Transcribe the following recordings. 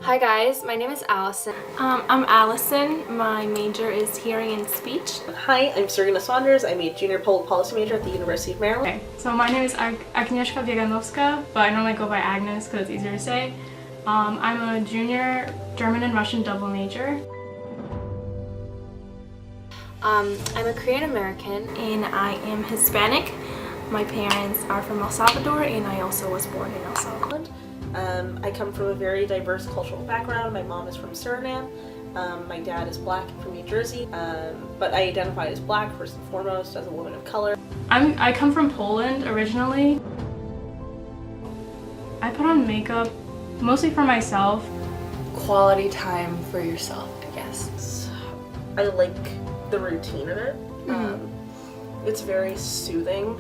Hi guys, my name is Allison. I'm Allison. My major is hearing and speech. Hi, I'm Serena Saunders. I'm a junior public policy major at the University of Maryland. Okay, so my name is Agnieszka Bieganowska, but I normally go by Agnes because it's easier to say. I'm a junior German and Russian double major. I'm a Korean American. And I am Hispanic. My parents are from El Salvador and I also was born in El Salvador. I come from a very diverse cultural background. My mom is from Suriname. My dad is black and from New Jersey, but I identify as black first and foremost, as a woman of color. I come from Poland originally. I put on makeup mostly for myself. Quality time for yourself, I guess. I like the routine of it. It's very soothing.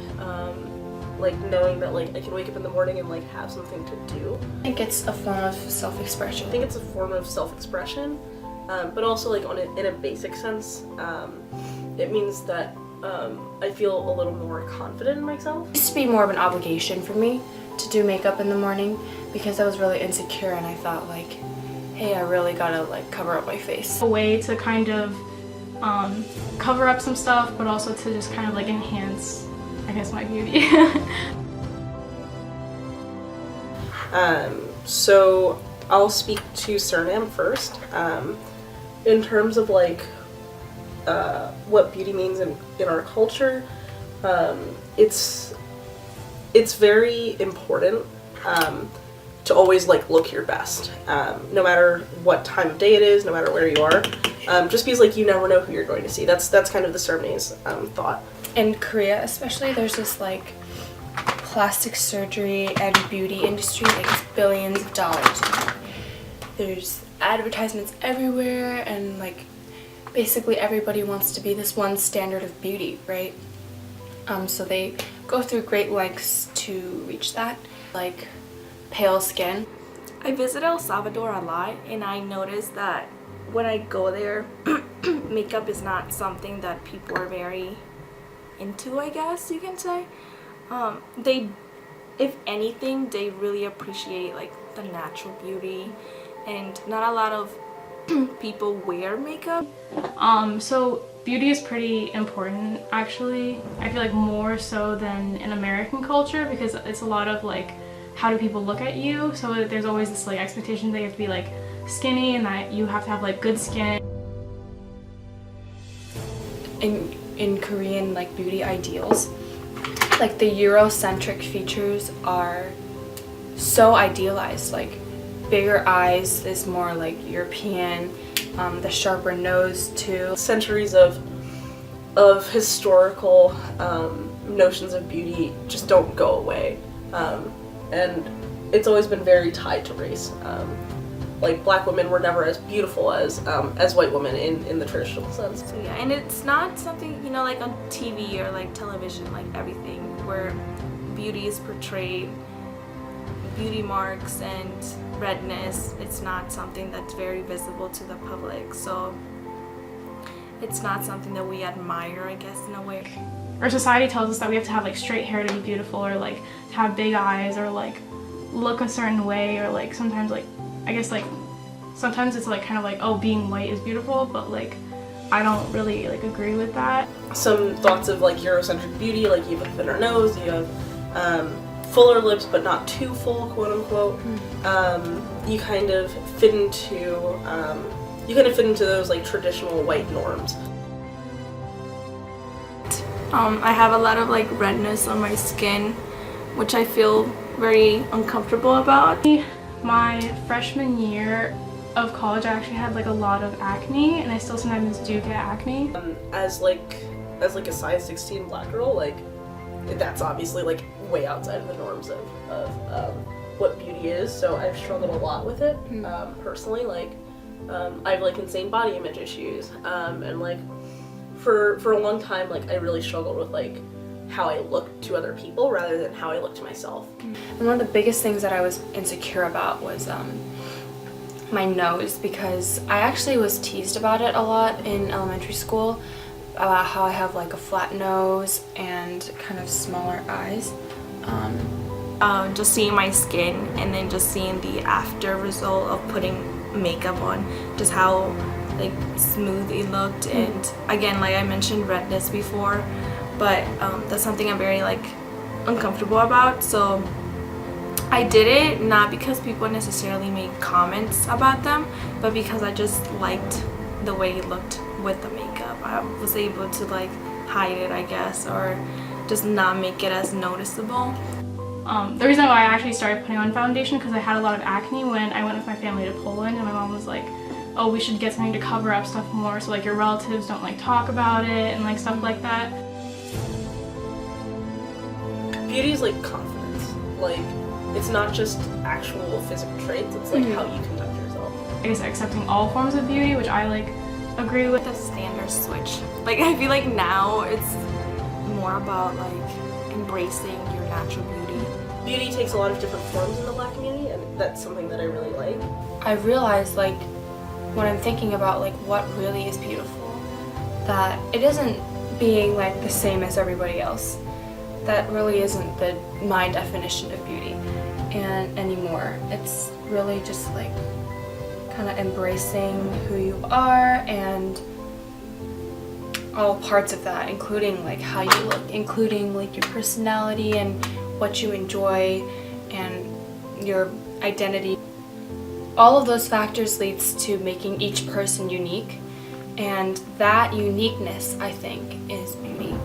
Like knowing that like I can wake up in the morning and like have something to do. I think it's a form of self-expression. I think it's a form of self-expression, but also like in a basic sense, it means that I feel a little more confident in myself. It used to be more of an obligation for me to do makeup in the morning because I was really insecure and I thought like, hey, I really gotta like cover up my face. A way to kind of cover up some stuff, but also to just kind of like enhance, I guess, my beauty. So I'll speak to Suriname first. In terms of like what beauty means in our culture, it's very important to always like look your best, no matter what time of day it is, no matter where you are. Just because like you never know who you're going to see. That's kind of the Surinamese thought. In Korea especially, there's this like plastic surgery and beauty industry, like it's billions of dollars. There's advertisements everywhere and like basically everybody wants to be this one standard of beauty, right? So they go through great lengths to reach that, like pale skin. I visit El Salvador a lot and I noticed that when I go there, makeup is not something that people are very into, I guess you can say. They, if anything, they really appreciate like the natural beauty, and not a lot of people wear makeup. So beauty is pretty important actually. I feel like more so than in American culture because it's a lot of like how do people look at you, so there's always this like expectation that you have to be like skinny and that you have to have like good skin. In Korean like beauty ideals, like the Eurocentric features are so idealized. Like bigger eyes is more like European, the sharper nose too. Centuries of historical notions of beauty just don't go away, and it's always been very tied to race. Like black women were never as beautiful as white women in the traditional sense. So yeah, and it's not something, you know, like on TV or like television, like everything where beauty is portrayed, beauty marks and redness, it's not something that's very visible to the public. So it's not something that we admire, I guess, in a way. Our society tells us that we have to have like straight hair to be beautiful, or like to have big eyes, or like look a certain way, or like sometimes like I guess like sometimes it's like kind of like, oh, being white is beautiful, but like I don't really like agree with that. Some thoughts of like Eurocentric beauty, like you have a thinner nose, you have fuller lips but not too full, quote unquote. You kind of fit into those like traditional white norms. I have a lot of like redness on my skin, which I feel very uncomfortable about. My freshman year of college, I actually had like a lot of acne, and I still sometimes do get acne. As like a size 16 black girl, like that's obviously like way outside of the norms of what beauty is. So I've struggled a lot with it personally. Like I have like insane body image issues, and like for a long time, like I really struggled with like how I look to other people rather than how I look to myself. And one of the biggest things that I was insecure about was my nose, because I actually was teased about it a lot in elementary school, about how I have like a flat nose and kind of smaller eyes. just seeing my skin and then just seeing the after result of putting makeup on, just how like smooth it looked. And again, like I mentioned redness before, but that's something I'm very like uncomfortable about. So I did it not because people necessarily made comments about them, but because I just liked the way it looked with the makeup. I was able to like hide it, I guess, or just not make it as noticeable. The reason why I actually started putting on foundation because I had a lot of acne when I went with my family to Poland, and my mom was like, oh, we should get something to cover up stuff more so like your relatives don't like talk about it and like stuff like that. Beauty is like confidence. Like, it's not just actual physical traits, it's like how you conduct yourself. I guess accepting all forms of beauty, which I like agree with. The standard switch. Like I feel like now it's more about like embracing your natural beauty. Beauty takes a lot of different forms in the Black community, and that's something that I really like. I realized, like, when I'm thinking about like what really is beautiful, that it isn't being like the same as everybody else. That really isn't my definition of beauty and anymore. It's really just like kind of embracing who you are and all parts of that, including like how you look, including like your personality and what you enjoy and your identity. All of those factors leads to making each person unique, and that uniqueness, I think, is beauty.